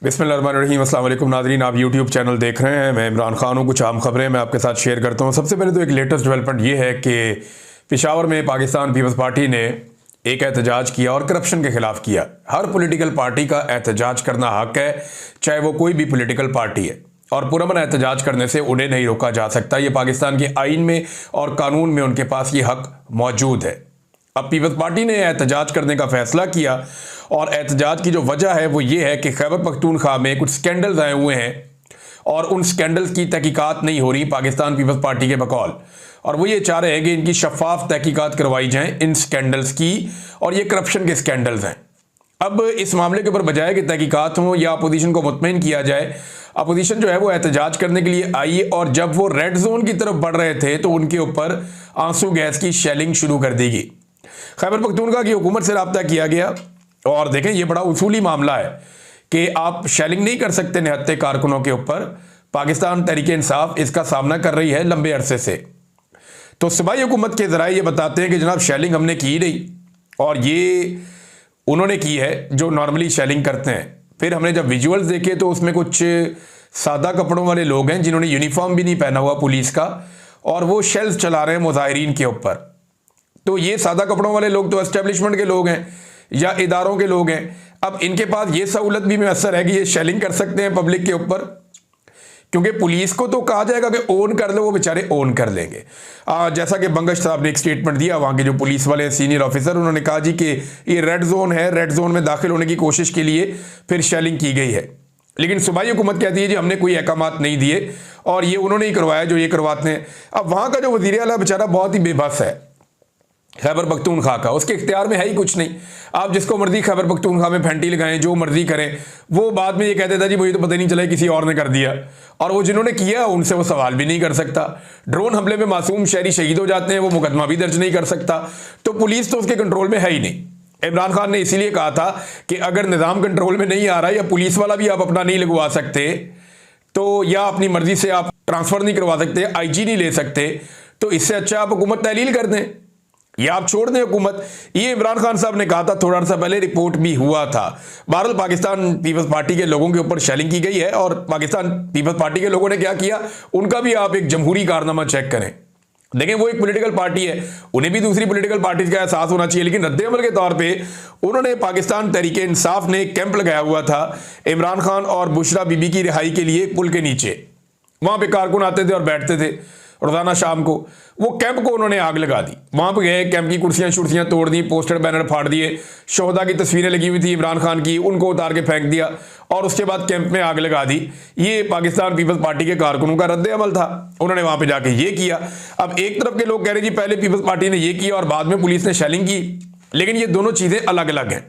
बिस्मिल्लाहिर्रहमानिर्रहीम। अस्सलाम वालेकुम नाज़रीन, आप यूट्यूब चैनल देख रहे हैं। मैं इमरान खान हूँ। कुछ आम खबरें मैं आपके साथ शेयर करता हूँ। सबसे पहले तो एक लेटेस्ट डेवलपमेंट ये है कि पेशावर में पाकिस्तान पीपल्स पार्टी ने एक एहतजाज किया और करप्शन के खिलाफ किया। हर पॉलिटिकल पार्टी का एहतजाज करना हक है, चाहे वो कोई भी पॉलिटिकल पार्टी है, और पुरअमन एहतजाज करने से उन्हें नहीं रोका जा सकता। ये पाकिस्तान के आइन में और कानून में उनके पास ये हक मौजूद है। अब पीपल्स पार्टी ने एहतजाज करने का फैसला किया और एहतजाज की जो वजह है वो ये है कि खैबर पख्तूनख्वा में कुछ स्कैंडल्स आए हुए हैं और उन स्कैंडल्स की तहकीकात नहीं हो रही पाकिस्तान पीपल्स पार्टी के बकौल, और वो ये चाह रहे हैं कि इनकी शफाफ तहकीकात करवाई जाएं इन स्कैंडल्स की, और ये करप्शन के स्कैंडल्स हैं। अब इस मामले के ऊपर बजाय कि तहकीकात हों या अपोजिशन को मुतमईन किया जाए, अपोजिशन जो है वो एहतजाज करने के लिए आई, और जब वो रेड जोन की तरफ बढ़ रहे थे तो उनके ऊपर आंसू गैस की शेलिंग शुरू कर दी गई। खैबर पख्तूनख्वा की हुकूमत से रब्ता किया गया, और देखें ये बड़ा उसूली मामला है कि आप शेलिंग नहीं कर सकते निहत्ते कारकुनों के ऊपर। पाकिस्तान तहरीक इंसाफ इसका सामना कर रही है लंबे अरसे से। तो सूबाई हुकूमत के ज़राए ये बताते हैं कि जनाब शेलिंग हमने की नहीं, और ये उन्होंने की है जो नॉर्मली शेलिंग करते हैं। फिर हमने जब विजुअल्स देखे तो उसमें कुछ सादा कपड़ों वाले लोग हैं जिन्होंने यूनिफॉर्म भी नहीं पहना हुआ पुलिस का, और वो शेल्स चला रहे हैं मुजाहिरीन के ऊपर। तो ये सादा कपड़ों वाले लोग तो एस्टेब्लिशमेंट के लोग हैं या इदारों के लोग हैं। अब इनके पास ये सहूलत भी मैसर है कि ये शेलिंग कर सकते हैं पब्लिक के ऊपर, क्योंकि पुलिस को तो कहा जाएगा कि ओन कर लो, वो बेचारे ओन कर लेंगे। जैसा कि बंगश साहब ने एक स्टेटमेंट दिया, वहाँ के जो पुलिस वाले सीनियर ऑफिसर, उन्होंने कहा जी कि ये रेड जोन है, रेड जोन में दाखिल होने की कोशिश के लिए फिर शेलिंग की गई है। लेकिन सूबाई हुकूमत कहती है जी हमने कोई अहकामात नहीं दिए और ये उन्होंने ही करवाया जो ये करवाते हैं। अब वहाँ का जो वज़ीर आला बेचारा बहुत ही बेबस है खैबर पख्तूनख्वा का, उसके इख्तियार में है ही कुछ नहीं। आप जिसको मर्जी खैबर पख्तूनख्वा में फैंटी लगाएं, जो मर्जी करें, वो बाद में ये कहते था जी मुझे तो पता ही नहीं चला किसी और ने कर दिया, और वो जिन्होंने किया उनसे वो सवाल भी नहीं कर सकता। ड्रोन हमले में मासूम शहरी शहीद हो जाते हैं, वो मुकदमा भी दर्ज नहीं कर सकता। तो पुलिस तो उसके कंट्रोल में है ही नहीं। इमरान खान ने इसीलिए कहा था कि अगर निज़ाम कंट्रोल में नहीं आ रहा या पुलिस वाला भी आप अपना नहीं लगवा सकते, तो या अपनी मर्जी से आप ट्रांसफ़र नहीं करवा सकते, IG नहीं ले सकते, तो इससे अच्छा आप हुकूमत तहलील कर दें या आप छोड़ दें हुकूमत। ये इमरान खान साहब ने कहा था, थोड़ा सा पहले रिपोर्ट भी हुआ था। बहरहाल पाकिस्तान पीपल्स पार्टी के लोगों के ऊपर शेलिंग की गई है, और पाकिस्तान पीपल्स पार्टी के लोगों ने क्या किया उनका भी आप एक जमहूरी कारनामा चेक करें। देखें वो एक पॉलिटिकल पार्टी है, उन्हें भी दूसरी पॉलिटिकल पार्टी का एहसास होना चाहिए, लेकिन रद्द-ए-अमल के तौर पे उन्होंने पाकिस्तान तहरीक इंसाफ ने कैंप लगाया हुआ था इमरान खान और बुशरा बीबी की रिहाई के लिए पुल के नीचे। वहाँ पे कारकुन आते थे और बैठते थे रोजाना शाम को। वो कैंप को उन्होंने आग लगा दी। वहां पर गए, कैंप की कुर्सियां शुर्सियां तोड़ दी, पोस्टर बैनर फाड़ दिए, शोहदा की तस्वीरें लगी हुई थी इमरान खान की, उनको उतार के फेंक दिया, और उसके बाद कैंप में आग लगा दी। ये पाकिस्तान पीपल्स पार्टी के कारकुनों का रद्द अमल था। उन्होंने वहां पर जाके ये किया। अब एक तरफ के लोग कह रहे जी पहले पीपल्स पार्टी ने ये किया और बाद में पुलिस ने शेलिंग की, लेकिन ये दोनों चीजें अलग अलग हैं।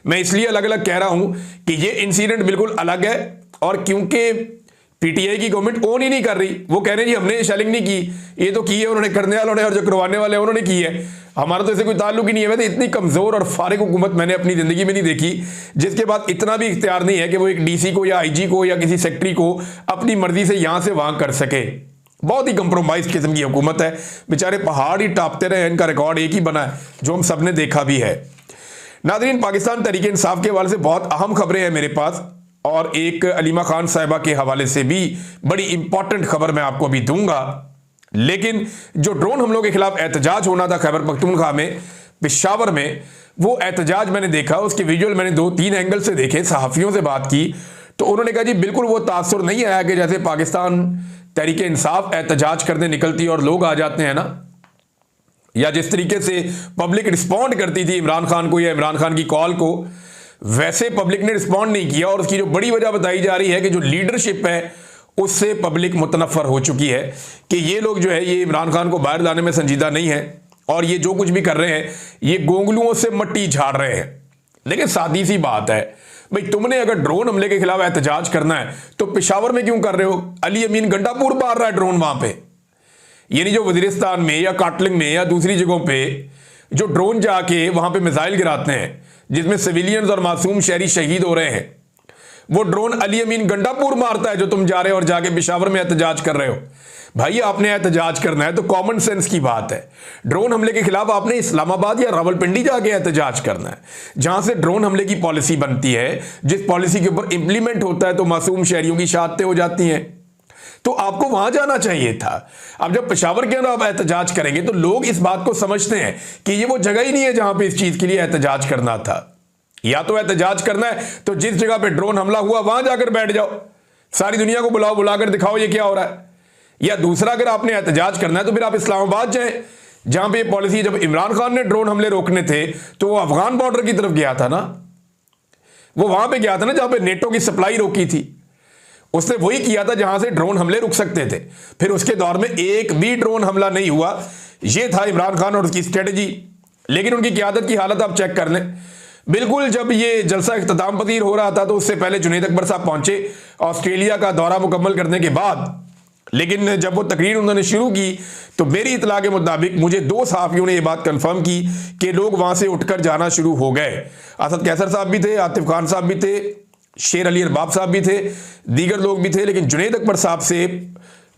मैं इसलिए अलग अलग कह रहा हूं कि ये इंसिडेंट बिल्कुल अलग है, और क्योंकि पीटीआई की गवर्नमेंट ओन ही नहीं कर रही, वो कह रहे हैं जी हमने शेलिंग नहीं की, ये तो की है उन्होंने, करने वालों ने, और जो करवाने वाले उन्होंने की है, हमारा तो इससे कोई ताल्लुक ही नहीं है। वैसे इतनी कमजोर और फारिग हुकूमत मैंने अपनी जिंदगी में नहीं देखी, जिसके बाद इतना भी इख्तियार नहीं है कि वो एक DC को या IG को या किसी सेक्रेटरी को अपनी मर्जी से यहां से वहां कर सके। बहुत ही कंप्रोमाइज किस्म की हुकूमत है। बेचारे पहाड़ ही टापते रहे, इनका रिकॉर्ड एक ही बना है जो हम सब ने देखा भी है। नाज़रीन, पाकिस्तान तहरीक इंसाफ के हवाले से बहुत अहम खबरें हैं मेरे पास, और एक अलीमा खान साहिबा के हवाले से भी बड़ी इंपॉर्टेंट खबर मैं आपको अभी दूंगा। लेकिन जो ड्रोन हमलों के खिलाफ एहतजाज होना था खैबर पख्तूनख्वा में, पेशावर में, वो एहतजाज मैंने देखा, उसके विजुअल मैंने 2-3 एंगल से देखे, सहाफ़ियों से बात की, तो उन्होंने कहा जी बिल्कुल वो तासुर नहीं आया कि जैसे पाकिस्तान तहरीक इंसाफ एहतजाज करने निकलती और लोग आ जाते हैं ना, या जिस तरीके से पब्लिक रिस्पॉन्ड करती थी इमरान खान को या इमरान खान की कॉल को, वैसे पब्लिक ने रिस्पॉन्ड नहीं किया। और उसकी जो बड़ी वजह बताई जा रही है कि जो लीडरशिप है उससे पब्लिक मुतनफ़र हो चुकी है कि ये लोग जो है ये इमरान खान को बाहर लाने में संजीदा नहीं है, और ये जो कुछ भी कर रहे हैं ये गोंगलुओं से मट्टी झाड़ रहे हैं। लेकिन सादी सी बात है भाई, तुमने अगर ड्रोन हमले के खिलाफ एहतजाज करना है तो पेशावर में क्यों कर रहे हो? अली अमीन गंडापुर मार रहा है ड्रोन वहां पे, यानी जो वजीरिस्तान में या काटलिंग में या दूसरी जगहों पे जो ड्रोन जाके वहां पे मिसाइल गिराते हैं जिसमें सिविलियंस और मासूम शहरी शहीद हो रहे हैं, वो ड्रोन अली अमीन गंडापुर मारता है जो तुम जा रहे हो और जाके पेशावर में एहतजाज कर रहे हो। भाई आपने एहतजाज करना है तो कॉमन सेंस की बात है। ड्रोन हमले के खिलाफ आपने इस्लामाबाद या रावलपिंडी जाके एहतजाज करना है, जहां से ड्रोन हमले की पॉलिसी बनती है, जिस पॉलिसी के ऊपर इंप्लीमेंट होता है तो मासूम शहरियों की शहादतें हो जाती हैं। तो आपको वहां जाना चाहिए था। अब जब पेशावर के अंदर आप एहतजाज करेंगे तो लोग इस बात को समझते हैं कि ये वो जगह ही नहीं है जहां पे इस चीज के लिए एहतजाज करना था। या तो एहतजाज करना है तो जिस जगह पे ड्रोन हमला हुआ वहां जाकर बैठ जाओ, सारी दुनिया को बुलाओ, बुलाकर दिखाओ ये क्या हो रहा है। या दूसरा, अगर आपने एहतजाज करना है तो फिर आप इस्लामाबाद जाएं, जहां पे पॉलिसी, जब इमरान खान ने ड्रोन हमले रोकने थे तो वो अफगान बॉर्डर की तरफ गया था ना, वो वहां पे गया था ना जहां पे नेटो की सप्लाई रोकी थी। उसने वही किया था जहां से ड्रोन हमले रुक सकते थे। फिर उसके दौर में एक भी ड्रोन हमला नहीं हुआ। यह था इमरान खान और उसकी स्ट्रेटजी। लेकिन उनकी क़यादत की हालत आप चेक कर लें। बिल्कुल जब ये जलसा इख्तिताम पजीर हो रहा था तो उससे पहले जुनैद अकबर साहब पहुंचे ऑस्ट्रेलिया का दौरा मुकम्मल करने के बाद। लेकिन जब वो तकरीर उन्होंने शुरू की तो मेरी इतला के मुताबिक मुझे 2 सहाफ़ियों ने यह बात कंफर्म की कि लोग वहां से उठकर जाना शुरू हो गए। असद कैसर साहब भी थे, आतिफ खान साहब भी थे, शेर अली अरबाब साहब भी थे, दीगर लोग भी थे। लेकिन जुनैद अकबर साहब से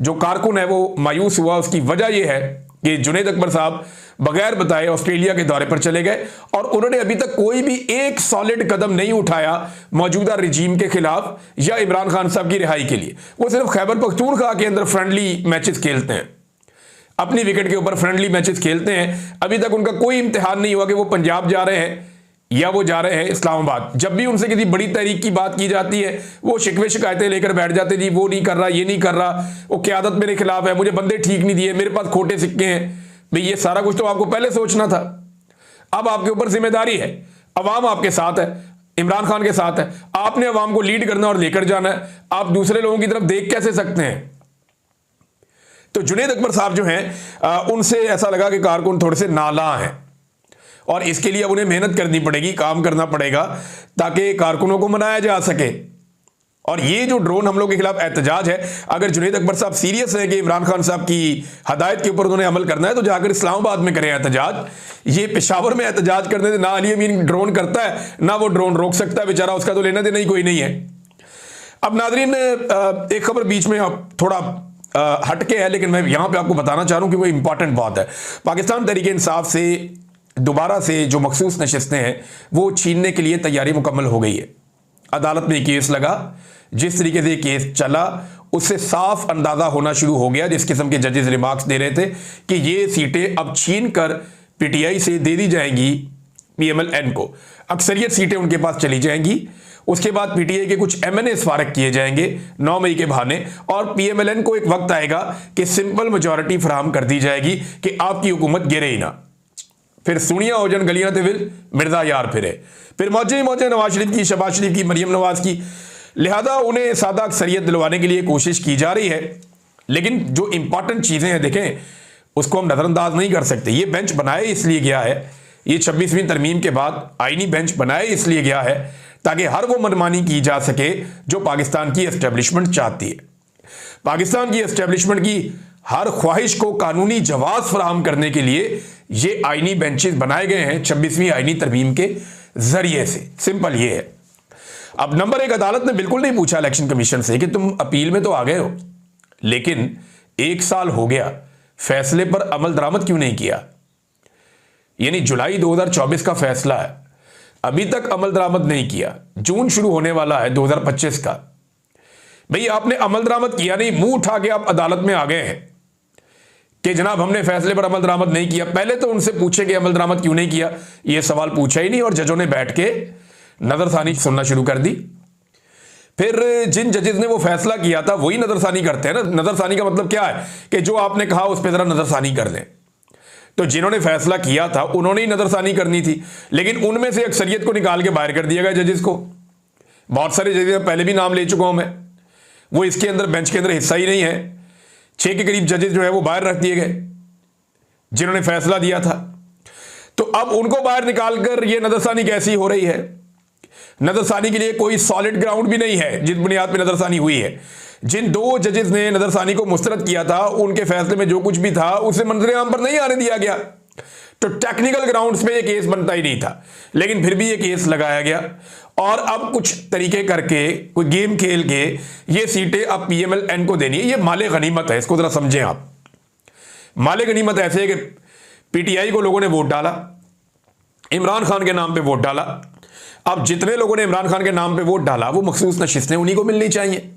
जो कारकुन है वो मायूस हुआ। उसकी वजह यह है कि जुनैद अकबर साहब बगैर बताए ऑस्ट्रेलिया के दौरे पर चले गए और उन्होंने अभी तक कोई भी एक सॉलिड कदम नहीं उठाया मौजूदा रजीम के खिलाफ या इमरान खान साहब की रिहाई के लिए। वो सिर्फ खैबर पख्तूनख्वा के अंदर फ्रेंडली मैचेस खेलते हैं, अपनी विकेट के ऊपर फ्रेंडली मैचेस खेलते हैं। अभी तक उनका कोई इम्तिहान नहीं हुआ कि वो पंजाब जा रहे हैं या वो जा रहे हैं इस्लामाबाद। जब भी उनसे किसी बड़ी तहरीक की बात की जाती है वो शिकवे शिकायतें लेकर बैठ जाते, जी वो नहीं कर रहा, ये नहीं कर रहा, वो क़यादत मेरे खिलाफ है, मुझे बंदे ठीक नहीं दिए, मेरे पास खोटे सिक्के हैं। भाई ये सारा कुछ तो आपको पहले सोचना था। अब आपके ऊपर जिम्मेदारी है, अवाम आपके साथ है, इमरान खान के साथ है, आपने अवाम को लीड करना और लेकर जाना है। आप दूसरे लोगों की तरफ देख कैसे सकते हैं। तो जुनैद अकबर साहब जो हैं उनसे ऐसा लगा कि कारकुन थोड़े से नाला हैं और इसके लिए अब उन्हें मेहनत करनी पड़ेगी, काम करना पड़ेगा ताकि कारकुनों को मनाया जा सके। और ये जो ड्रोन हमलों के खिलाफ एहतजाज है, अगर जुनैद अकबर साहब सीरियस है कि इमरान खान साहब की हदायत के ऊपर उन्होंने अमल करना है तो जाकर इस्लामाबाद में करें एहतजाज। ये पेशावर में एहतजाज करने से ना अली अमीन ड्रोन करता है ना वो ड्रोन रोक सकता है, बेचारा उसका तो लेना देना ही कोई नहीं है। अब नादरीन एक खबर बीच में थोड़ा हटके है लेकिन मैं यहां पे आपको बताना चाह रहा हूं कि वो इंपॉर्टेंट बात है। पाकिस्तान तहरीक इंसाफ से दोबारा से जो मखसूस नशिस्तें हैं वो छीनने के लिए तैयारी मुकम्मल हो गई है। अदालत में केस लगा, जिस तरीके से केस चला उससे साफ अंदाजा होना शुरू हो गया, जिस किस्म के जजेस रिमार्क्स दे रहे थे कि ये सीटें अब छीन कर पीटीआई से दे दी जाएंगी पीएमएलएन को। अक्सरियत सीटें उनके पास चली जाएंगी। उसके बाद पीटीआई के कुछ एमएनए फारग किए जाएंगे 9 मई के बहाने और पीएमएलएन को एक वक्त आएगा कि सिंपल मेजॉरिटी फराहम कर दी जाएगी कि आपकी हुकूमत गिरे ही ना। फिर सुनिया हो जन गलियां ते विल मिर्जा यार फिरे। फिर मौजे नवाज शरीफ की, शहबाज शरीफ की, मरियम नवाज की। लिहाजा उन्हें सादा अक्सरियत दिलवाने के लिए कोशिश की जा रही है। लेकिन जो इंपॉर्टेंट चीजें हैं देखें उसको हम नजरअंदाज नहीं कर सकते। ये बेंच बनाए इसलिए गया है, ये 26वीं तरमीम के बाद आईनी बेंच बनाए इसलिए गया है ताकि हर वो मनमानी की जा सके जो पाकिस्तान की एस्टेब्लिशमेंट चाहती है। पाकिस्तान की एस्टेब्लिशमेंट की हर ख्वाहिश को कानूनी जवाब फराहम करने के लिए ये आईनी बेंचेस बनाए गए हैं 26वीं आईनी तरमीम के जरिए से। सिंपल ये है। अब नंबर 1, अदालत ने बिल्कुल नहीं पूछा इलेक्शन कमीशन से कि तुम अपील में तो आ गए हो लेकिन 1 साल हो गया, फैसले पर अमल दरामद क्यों नहीं किया। यानी जुलाई 2024 का फैसला है, अभी तक अमल दरामद नहीं किया। जून शुरू होने वाला है 2025 का। भाई आपने अमल दरामद किया नहीं, मुंह उठा के आप अदालत में आ गए हैं कि जनाब हमने फैसले पर अमल दरामद नहीं किया। पहले तो उनसे पूछे कि अमल दरामद क्यों नहीं किया, यह सवाल पूछा ही नहीं और जजों ने बैठ के नजरसानी सुनना शुरू कर दी। फिर जिन जजेस ने वो फैसला किया था वही नजरसानी करते हैं ना। नजरसानी का मतलब क्या है कि जो आपने कहा उस पर जरा नजरसानी कर लें। तो जिन्होंने फैसला किया था उन्होंने ही नजरसानी करनी थी, लेकिन उनमें से अक्सरियत को निकाल के बाहर कर दिया गया जजेस को। बहुत सारे जजेस पहले भी नाम ले चुका हूं मैं, वो इसके अंदर बेंच के अंदर हिस्सा ही नहीं है। 6 के करीब जजेस जो है वो बाहर रख दिए गए जिन्होंने फैसला दिया था। तो अब उनको बाहर निकालकर ये नजरसानी कैसी हो रही है। नजरसानी के लिए कोई सॉलिड ग्राउंड भी नहीं है जिस बुनियाद पर नजरसानी हुई है। जिन 2 जजेस ने नजरसानी को मुस्तरद किया था उनके फैसले में जो कुछ भी था उसे मंजर आम पर नहीं आने दिया गया। तो टेक्निकल ग्राउंड्स पे ये केस बनता ही नहीं था, लेकिन फिर भी ये केस लगाया गया और अब कुछ तरीके करके कोई गेम खेल के ये सीटें अब पीएमएल-एन को देनी है। ये माले गनीमत है, इसको जरा समझें आप। माले गनीमत ऐसे है कि पीटीआई को लोगों ने वोट डाला, इमरान खान के नाम पे वोट डाला। अब जितने लोगों ने इमरान खान के नाम पे वोट डाला वो मखसूस नशिस्तें उन्हीं को मिलनी चाहिए,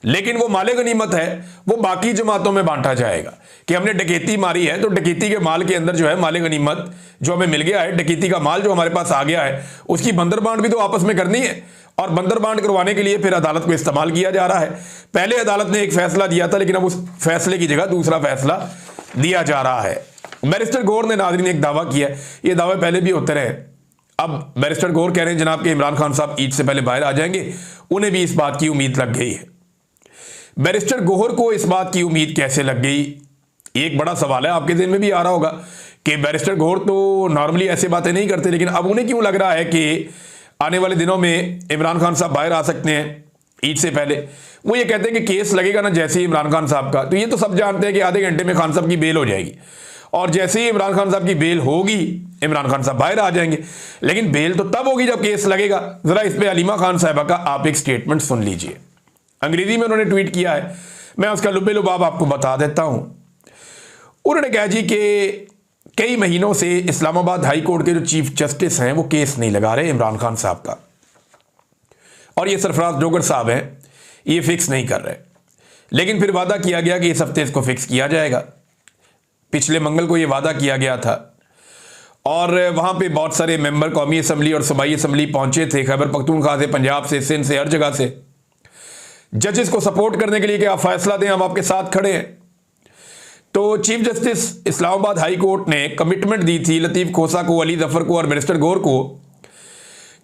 लेकिन वो माले गनीमत है वो बाकी जमातों में बांटा जाएगा कि हमने डकैती मारी है तो डकैती के माल के अंदर जो है माले गनीमत जो हमें मिल गया है, डकैती का माल जो हमारे पास आ गया है, उसकी बंदर बांट भी तो आपस में करनी है। और बंदर बांट करवाने के लिए फिर अदालत को इस्तेमाल किया जा रहा है। पहले अदालत ने एक फैसला दिया था, लेकिन अब उस फैसले की जगह दूसरा फैसला दिया जा रहा है। बैरिस्टर गौर ने नाज़रीन एक दावा किया, ये दावे पहले भी होते रहे। अब बैरिस्टर गौर कह रहे हैं जनाब के इमरान खान साहब ईद से पहले बाहर आ जाएंगे, उन्हें भी इस बात की उम्मीद लग गई है। बैरिस्टर गौहर को इस बात की उम्मीद कैसे लग गई, एक बड़ा सवाल है। आपके दिन में भी आ रहा होगा कि बैरिस्टर गौहर तो नॉर्मली ऐसी बातें नहीं करते, लेकिन अब उन्हें क्यों लग रहा है कि आने वाले दिनों में इमरान खान साहब बाहर आ सकते हैं ईद से पहले। वो ये कहते हैं कि केस लगेगा ना जैसे ही इमरान खान साहब का, तो ये तो सब जानते हैं कि आधे घंटे में खान साहब की बेल हो जाएगी, और जैसे ही इमरान खान साहब की बेल होगी इमरान खान साहब बाहर आ जाएंगे। लेकिन बेल तो तब होगी जब केस लगेगा। जरा इस पे अलीमा खान साहबा का आप एक स्टेटमेंट सुन लीजिए। अंग्रेजी में उन्होंने ट्वीट किया है, मैं उसका लुब्बे लुबाब आपको बता देता हूं। उन्होंने कहा जी कि कई महीनों से इस्लामाबाद हाई कोर्ट के जो चीफ जस्टिस हैं वो केस नहीं लगा रहे इमरान खान साहब का, और ये सरफराज डोगर साहब हैं ये फिक्स नहीं कर रहे। लेकिन फिर वादा किया गया कि इस हफ्ते इसको फिक्स किया जाएगा। पिछले मंगल को ये वादा किया गया था, और वहां पे बहुत सारे मेंबर कौमी असम्बली और सूबाई असम्बली पहुंचे थे, खैबर पख्तूनख्वा से, पंजाब से, सिंध से, हर जगह से। जजेस को सपोर्ट करने के लिए कि आप फैसला दें, हम आपके साथ खड़े हैं। तो chief justice Islamabad high court ने कमिटमेंट दी थी लतीफ़ खोसा को, अली जफर को और बैरिस्टर गौर को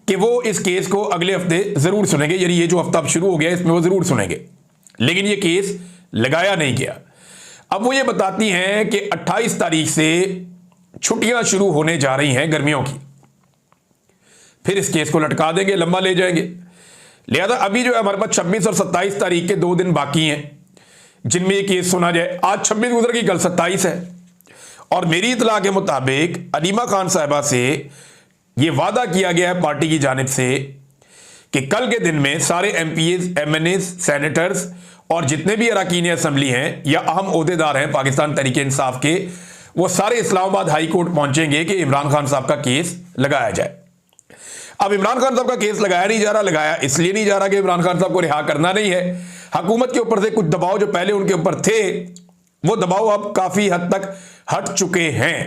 कि वो इस केस को अगले हफ्ते ज़रूर सुनेंगे, यानी ये जो हफ्ता अब शुरू हो गया इसमें वो ज़रूर सुनेंगे। लेकिन ये केस लगाया नहीं गया। अब वो ये बताती हैं कि 28 तारीख से छुट्टियां शुरू होने जा रही हैं गर्मियों की, फिर इस केस को लटका देंगे, लंबा ले जाएंगे। लिहाजा अभी जो है हमारे पास 26 और 27 तारीख के 2 दिन बाकी हैं जिनमें ये केस सुना जाए। आज 26 गुजर गई, कल 27 है, और मेरी इतला के मुताबिक अलीमा खान साहिबा से ये वादा किया गया है पार्टी की जानिब से कि कल के दिन में सारे एमपीएस, एमएनएस, सेनेटर्स और जितने भी अरकान असम्बली हैं या अहम ओहदेदार हैं पाकिस्तान तहरीक इंसाफ के, वो सारे इस्लामाबाद हाई कोर्ट पहुंचेंगे कि इमरान खान साहब का केस लगाया जाए। अब इमरान खान साहब का केस लगाया नहीं जा रहा, लगाया इसलिए नहीं जा रहा कि इमरान खान साहब को रिहा करना नहीं है। हुकूमत के ऊपर से कुछ दबाव जो पहले उनके ऊपर थे वो दबाव अब काफी हद तक हट चुके हैं।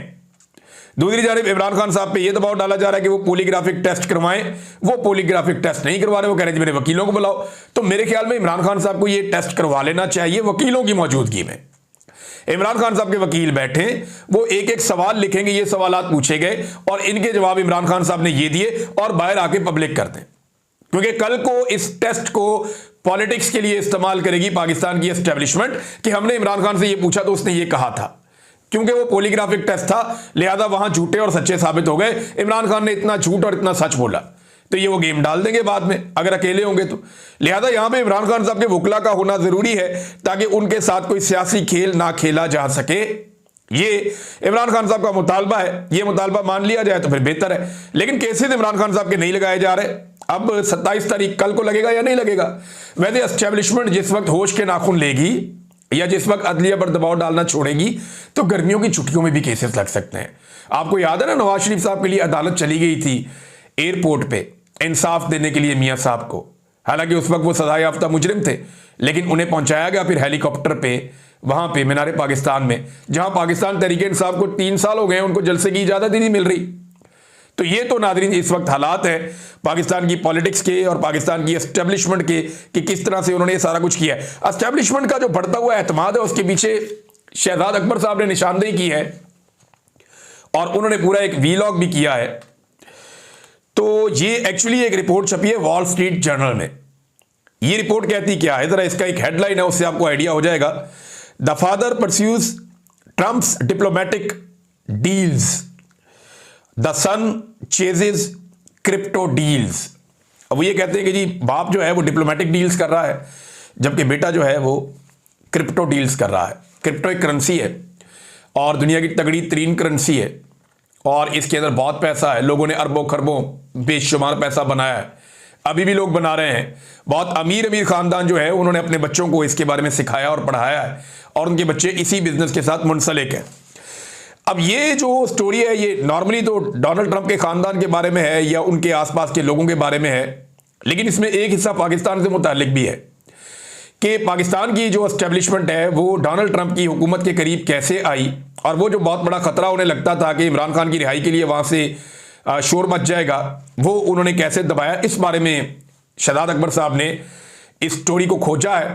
दूसरी जानिब इमरान खान साहब पे ये दबाव डाला जा रहा है कि वो पॉलीग्राफिक टेस्ट करवाएं, वो पॉलीग्राफिक टेस्ट नहीं करवा रहे, वो कह रहे हैं मेरे वकीलों को बुलाओ। तो मेरे ख्याल में इमरान खान साहब को ये टेस्ट करवा लेना चाहिए वकीलों की मौजूदगी में। इमरान खान साहब के वकील बैठे, वो एक एक सवाल लिखेंगे, ये सवालात पूछे गए और इनके जवाब इमरान खान साहब ने ये दिए और बाहर आके पब्लिक कर दें, क्योंकि कल को इस टेस्ट को पॉलिटिक्स के लिए इस्तेमाल करेगी पाकिस्तान की एस्टेब्लिशमेंट कि हमने इमरान खान से ये पूछा तो उसने ये कहा था। क्योंकि वो पॉलीग्राफिक टेस्ट था, लिहाजा वहां झूठे और सच्चे साबित हो गए। इमरान खान ने इतना झूठ और इतना सच बोला, तो ये वो गेम डाल देंगे बाद में अगर अकेले होंगे तो। लिहाजा यहां पे इमरान खान साहब के वकला का होना जरूरी है ताकि उनके साथ कोई सियासी खेल ना खेला जा सके। ये इमरान खान साहब का मुतालबा है, ये मुतालबा मान लिया जाए तो फिर बेहतर है। लेकिन केसेस इमरान खान साहब के नहीं लगाए जा रहे। अब 27 तारीख कल को लगेगा या नहीं लगेगा। वैसे एस्टेब्लिशमेंट जिस वक्त होश के नाखून लेगी या जिस वक्त अदलिया पर दबाव डालना छोड़ेगी तो गर्मियों की छुट्टियों में भी केसेस लग सकते हैं। आपको याद है ना, नवाज शरीफ साहब के लिए अदालत चली गई थी एयरपोर्ट पे इंसाफ देने के लिए मियां साहब को। हालांकि उस वक्त वो सजा याफ्ता मुजरिम थे, लेकिन उन्हें पहुंचाया गया फिर हेलीकॉप्टर पे वहां पे मीनारे पाकिस्तान में, जहां पाकिस्तान तहरीक इंसाफ को 3 साल हो गए, उनको जलसे की इजाजत ही नहीं मिल रही। तो ये तो नादरीन इस वक्त हालात है पाकिस्तान की पॉलिटिक्स के और पाकिस्तान की एस्टेब्लिशमेंट के कि किस तरह से उन्होंने ये सारा कुछ किया है। एस्टेब्लिशमेंट का जो बढ़ता हुआ एतमाद है उसके पीछे शहजाद अकबर साहब ने निशानदेही की है और उन्होंने पूरा एक वीलॉग भी किया है। तो ये एक्चुअली एक रिपोर्ट छपी है वॉल स्ट्रीट जर्नल में। ये रिपोर्ट कहती क्या है, जरा इसका एक हेडलाइन है, उससे आपको आइडिया हो जाएगा। The father pursues Trump's diplomatic deals, the son chases crypto deals. अब वो ये कहते हैं कि जी बाप जो है वो डिप्लोमेटिक डील्स कर रहा है, जबकि बेटा जो है वो क्रिप्टो डील्स कर रहा है। क्रिप्टो एक करेंसी है और दुनिया की तगड़ी तरीन करेंसी है, और इसके अंदर बहुत पैसा है, लोगों ने अरबों खरबों बेशुमार पैसा बनाया है, अभी भी लोग बना रहे हैं। बहुत अमीर अमीर खानदान जो है उन्होंने अपने बच्चों को इसके बारे में सिखाया और पढ़ाया है और उनके बच्चे इसी बिजनेस के साथ मुंसलिक हैं। अब ये जो स्टोरी है ये नॉर्मली तो डोनाल्ड ट्रंप के खानदान के बारे में है या उनके आसपास के लोगों के बारे में है, लेकिन इसमें एक हिस्सा पाकिस्तान से मुताल्लिक भी है कि पाकिस्तान की जो एस्टेब्लिशमेंट है वो डोनाल्ड ट्रंप की हुकूमत के करीब कैसे आई और वो जो बहुत बड़ा खतरा उन्हें लगता था कि इमरान खान की रिहाई के लिए वहां से शोर मच जाएगा, वो उन्होंने कैसे दबाया। इस बारे में शहजाद अकबर साहब ने इस स्टोरी को खोजा है,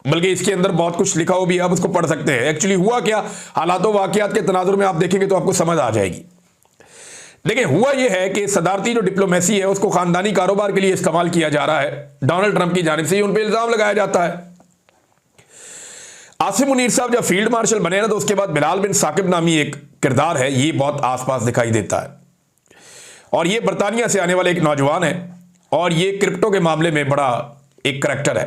बल्कि इसके अंदर बहुत कुछ लिखा हो भी, आप उसको पढ़ सकते हैं। एक्चुअली हुआ क्या, हालातों वाकयात के तनाजुर में आप देखेंगे तो आपको समझ आ जाएगी। देखिए हुआ यह है कि सदारती जो डिप्लोमेसी है उसको खानदानी कारोबार के लिए इस्तेमाल किया जा रहा है डोनाल्ड ट्रंप की जानिब से, उन पर इल्जाम लगाया जाता है। आसिम मुनीर साहब जब फील्ड मार्शल बने ना तो उसके बाद बिलाल बिन साकिब नामी एक किरदार है, ये बहुत आसपास दिखाई देता है और ये बरतानिया से आने वाले एक नौजवान है और ये क्रिप्टो के मामले में बड़ा एक करैक्टर है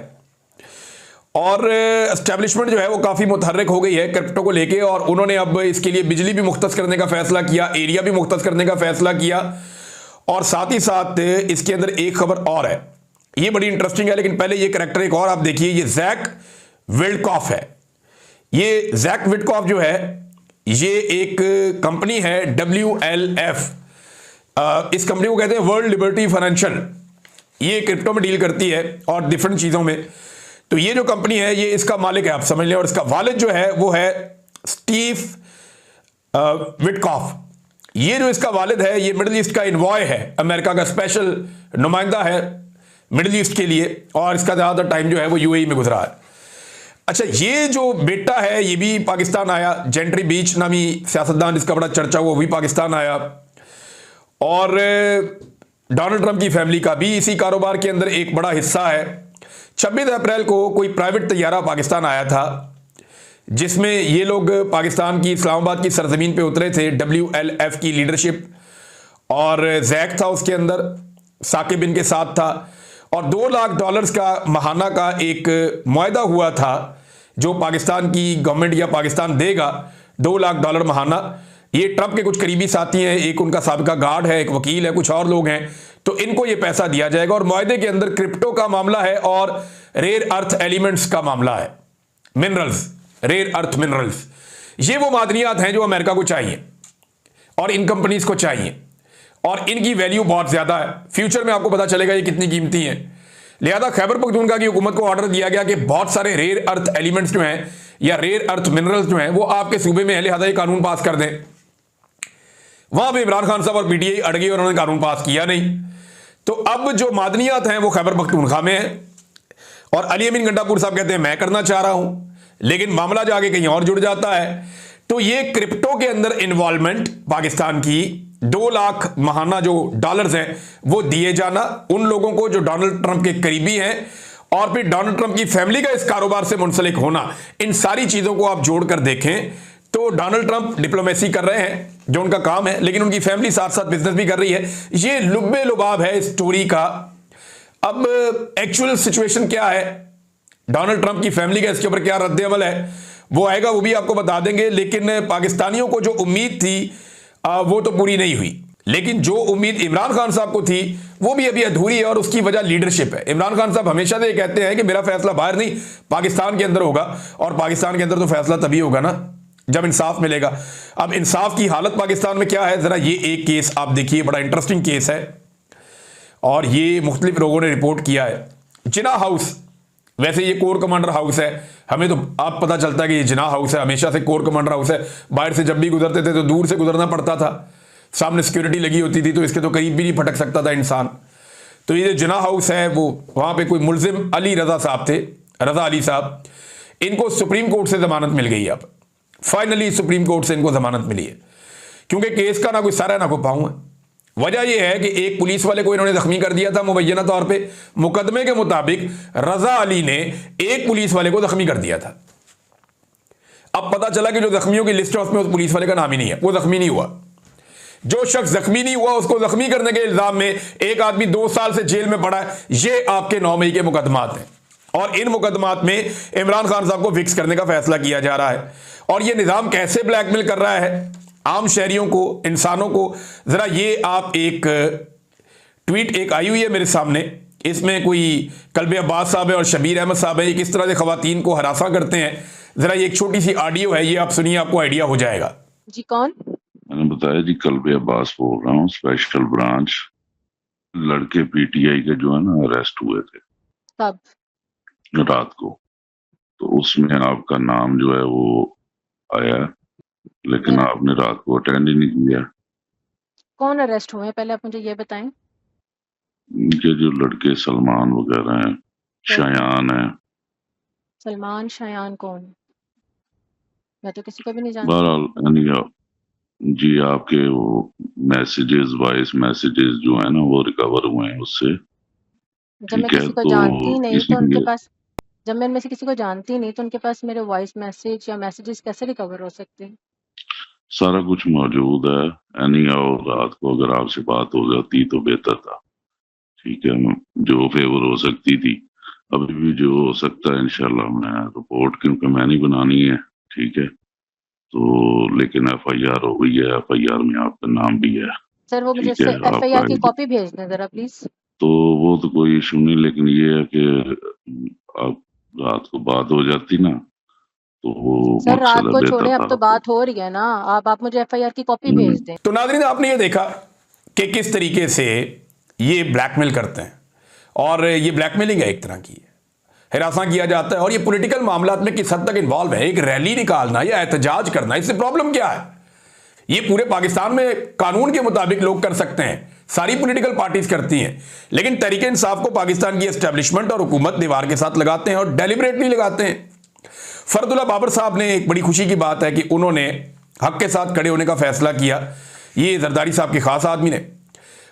और एस्टेब्लिशमेंट जो है वो काफ़ी मुतहर्रिक हो गई है क्रिप्टो को लेके और उन्होंने अब इसके लिए बिजली भी मुख्तस करने का फैसला किया, एरिया भी मुख्तस करने का फैसला किया और साथ ही साथ इसके अंदर एक खबर और है, ये बड़ी इंटरेस्टिंग है। लेकिन पहले ये करैक्टर एक और आप देखिए, ये जैक विल्डकॉफ है। ये जैक विल्डकॉफ जो है ये एक कंपनी है WLF, इस कंपनी को कहते हैं वर्ल्ड लिबर्टी फाइनेंशियल, ये क्रिप्टो में डील करती है और डिफरेंट चीज़ों में। तो ये जो कंपनी है ये इसका मालिक है आप समझ लें और इसका वालिद जो है वो है स्टीव विल्डकॉफ। ये जो इसका वालिद है ये मिडिल ईस्ट का इन्वॉय है, अमेरिका का स्पेशल नुमाइंदा है मिडिल ईस्ट के लिए और इसका ज़्यादातर टाइम जो है वो UAE में गुजरा है। अच्छा, ये जो बेटा है ये भी पाकिस्तान आया, जेंट्री बीच नामी सियासतदान जिसका बड़ा चर्चा हुआ वो भी पाकिस्तान आया और डोनाल्ड ट्रंप की फैमिली का भी इसी कारोबार के अंदर एक बड़ा हिस्सा है। 26 अप्रैल को कोई प्राइवेट तैयारा पाकिस्तान आया था जिसमें ये लोग पाकिस्तान की इस्लामाबाद की सरजमीन पे उतरे थे, WLF की लीडरशिप और जैक था उसके अंदर, साकिब इनके साथ था और $2 लाख का महाना का एक मुआहदा हुआ था जो पाकिस्तान की गवर्नमेंट या पाकिस्तान देगा, $2 लाख महाना। ये ट्रंप के कुछ करीबी साथी हैं, एक उनका साबिका गार्ड है, एक वकील है, कुछ और लोग हैं, तो इनको ये पैसा दिया जाएगा और मुआहदे के अंदर क्रिप्टो का मामला है और रेयर अर्थ एलिमेंट्स का मामला है, मिनरल्स, रेयर अर्थ मिनरल्स। ये वो मादनियात हैं जो अमेरिका को चाहिए और इन कंपनीज को चाहिए और इनकी वैल्यू बहुत ज्यादा है। फ्यूचर में आपको पता चलेगा ये कितनी कीमती है। लिहाजा खैबर पख्तूनख्वा की हुकूमत को ऑर्डर दिया गया कि बहुत सारे रेयर अर्थ एलिमेंट्स जो हैं या रेयर अर्थ मिनरल्स जो हैं वो आपके सूबे में है, लिहाजा ये कानून पास कर दें। वहां पे इमरान खान साहब और PTI अड़ गई और उन्होंने कानून पास किया नहीं। तो अब जो मादनियात हैं वो खैबर पख्तूनख्वा में है और अली अमीन गंडापुर साहब कहते हैं मैं करना चाह रहा हूं, लेकिन मामला जाके कहीं और जुड़ जाता है। तो ये क्रिप्टो के अंदर इन्वॉल्वमेंट पाकिस्तान की 2 लाख महाना जो डॉलर्स हैं वो दिए जाना उन लोगों को जो डोनाल्ड ट्रंप के करीबी हैं और फिर डोनाल्ड ट्रंप की फैमिली का इस कारोबार से मुंसलिक होना, इन सारी चीजों को आप जोड़कर देखें तो डोनाल्ड ट्रंप डिप्लोमेसी कर रहे हैं जो उनका काम है, लेकिन उनकी फैमिली साथ साथ बिजनेस भी कर रही है। ये लुब्बे लुबाब है स्टोरी का। अब एक्चुअल सिचुएशन क्या है, डोनाल्ड ट्रंप की फैमिली का इसके ऊपर क्या रद्द अमल है वो आएगा, वो भी आपको बता देंगे। लेकिन पाकिस्तानियों को जो उम्मीद थी वो तो पूरी नहीं हुई, लेकिन जो उम्मीद इमरान खान साहब को थी वो भी अभी अधूरी है और उसकी वजह लीडरशिप है। इमरान खान साहब हमेशा से कहते हैं कि मेरा फैसला बाहर नहीं पाकिस्तान के अंदर होगा और पाकिस्तान के अंदर तो फैसला तभी होगा ना जब इंसाफ मिलेगा। अब इंसाफ की हालत पाकिस्तान में क्या है, जरा ये एक केस आप देखिए, बड़ा इंटरेस्टिंग केस है और ये मुख्तलिफ लोगों ने रिपोर्ट किया है। जिना हाउस, वैसे ये कोर कमांडर हाउस है, हमें तो आप पता चलता है कि ये जिना हाउस है, हमेशा से कोर कमांडर हाउस है। बाहर से जब भी गुजरते थे तो दूर से गुजरना पड़ता था, सामने सिक्योरिटी लगी होती थी तो इसके तो करीब भी नहीं फटक सकता था इंसान। तो ये जो जिना हाउस है वो वहां पे कोई मुलजिम अली रजा साहब थे, रजा अली साहब, इनको सुप्रीम कोर्ट से जमानत मिल गई है। अब फाइनली सुप्रीम कोर्ट से इनको जमानत मिली है क्योंकि केस का ना कोई सर है ना कोई पाँव है। वजह यह है कि एक पुलिस वाले को इन्होंने जख्मी कर दिया था मुबैना तौर पे, मुकदमे के मुताबिक रजा अली ने एक पुलिस वाले को जख्मी कर दिया था। अब पता चला कि जो जख्मियों की लिस्ट है उसमें उस पुलिस वाले का नाम ही नहीं है, वो जख्मी नहीं हुआ। जो शख्स जख्मी नहीं हुआ उसको जख्मी करने के इल्जाम में एक आदमी 2 साल से जेल में पड़ा है। ये आपके 9 मई के मुकदमात हैं और इन मुकदमात में इमरान खान साहब को फिक्स करने का फैसला किया जा रहा है। और ये निजाम कैसे ब्लैकमेल कर रहा है आम शहरियों को, इंसानों को। ज़रा ये आप एक ट्वीट एक आई हुई है मेरे सामने, इसमें कोई कल्बे अब्बास साहब है और शबीर अहमद साहब है, ये किस तरह से खवातीन को हरासा करते हैं। ज़रा ये एक छोटी सी ऑडियो है, ये आप सुनिए, आपको आइडिया हो जाएगा। जी कौन? मैंने बताया जी, कल्बे अब्बास बोल रहा हूँ, स्पेशल ब्रांच। लड़के पीटीआई के जो है ना अरेस्ट हुए थे कब? रात को, तो उसमें आपका नाम जो है वो आया, लेकिन आपने रात को अटेंड ही नहीं किया। कौन अरेस्ट हुए हैं पहले आप मुझे ये बताएं। ये जो लड़के सलमान वगैरह हैं, शयान है, सलमान शायान कौन? मैं तो किसी को भी नहीं जानती। बहरहाल यानी जी आपके वो मैसेजेस, वॉइस मैसेजेस जो है ना वो रिकवर हुए हैं उससे। जब मैं किसी को जानती ही नहीं तो उनके पास, जब मैं इनमें से किसी को जानती ही नहीं तो उनके पास मेरे वॉइस मैसेज या मैसेजेस कैसे रिकवर हो सकते हैं? सारा कुछ मौजूद है। यानी और रात को अगर आपसे बात हो जाती तो बेहतर था। ठीक है, जो फेवर हो सकती थी, अभी भी जो हो सकता है इंशाल्लाह मैं रिपोर्ट, क्योंकि मैं नहीं बनानी है, ठीक है, तो लेकिन एफआईआर हो गई है, एफआईआर में आपका नाम भी है। सर वो मुझे एफआईआर की कॉपी भेज दें जरा प्लीज। तो वो तो कोई इशू नहीं, लेकिन ये है कि आप रात को बात हो जाती ना तो वो सर रात को छोड़े, अब तो बात हो रही है ना, आप मुझे एफआईआर की कॉपी भेज दें। तो नाज़रीन, आपने ये देखा कि किस तरीके से ये ब्लैकमेल करते हैं, और ये ब्लैकमेलिंग है एक तरह की, हिरासा किया जाता है, और ये पॉलिटिकल मामलात में किस हद तक इन्वॉल्व है। एक रैली निकालना या एहतजाज करना, इससे प्रॉब्लम क्या है? ये पूरे पाकिस्तान में कानून के मुताबिक लोग कर सकते हैं, सारी पॉलिटिकल पार्टीज करती हैं, लेकिन तहरीक इंसाफ को पाकिस्तान की एस्टेब्लिशमेंट और हुकूमत दीवार के साथ लगाते हैं और डेलिबरेटली लगाते हैं। फरदुल्ला बाबर साहब ने, एक बड़ी खुशी की बात है कि उन्होंने हक के साथ खड़े होने का फैसला किया, ये जरदारी साहब के खास आदमी ने।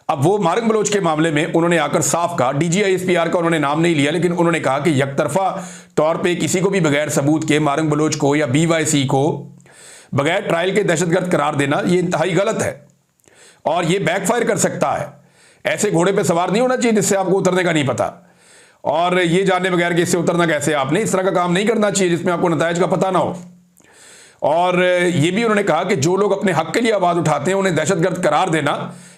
अब वो मारंग बलोच के मामले में उन्होंने आकर साफ कहा, DGISPR का उन्होंने नाम नहीं लिया, लेकिन उन्होंने कहा कि यकतरफा तौर पे किसी को भी बगैर सबूत के मारंग बलोच को या BYC को बगैर ट्रायल के दहशतगर्द करार देना ये इंतहाई गलत है और ये बैकफायर कर सकता है। ऐसे घोड़े पे सवार नहीं होना चाहिए जिससे आपको उतरने का नहीं पता, और ये जाने बगैर कि इससे उतरना कैसे, आपने इस तरह का काम नहीं करना चाहिए जिसमें आपको नतायज का पता ना हो। और ये भी उन्होंने कहा कि जो लोग अपने हक के लिए आवाज उठाते हैं उन्हें दहशतगर्द करार देना,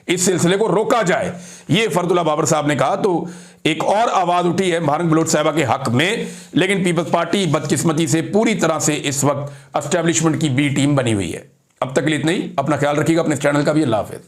इस सिलसिले को रोका जाए, ये फरदुल्ला बाबर साहब ने कहा। तो एक और आवाज उठी है मारंग बलोच साहिबा के हक में, लेकिन पीपल्स पार्टी बदकिस्मती से पूरी तरह से इस वक्त एस्टेब्लिशमेंट की बी टीम बनी हुई है। अब तक के लिए इतना ही। अपना ख्याल रखिएगा, अपने चैनल का भी। अल्लाह हाफिज।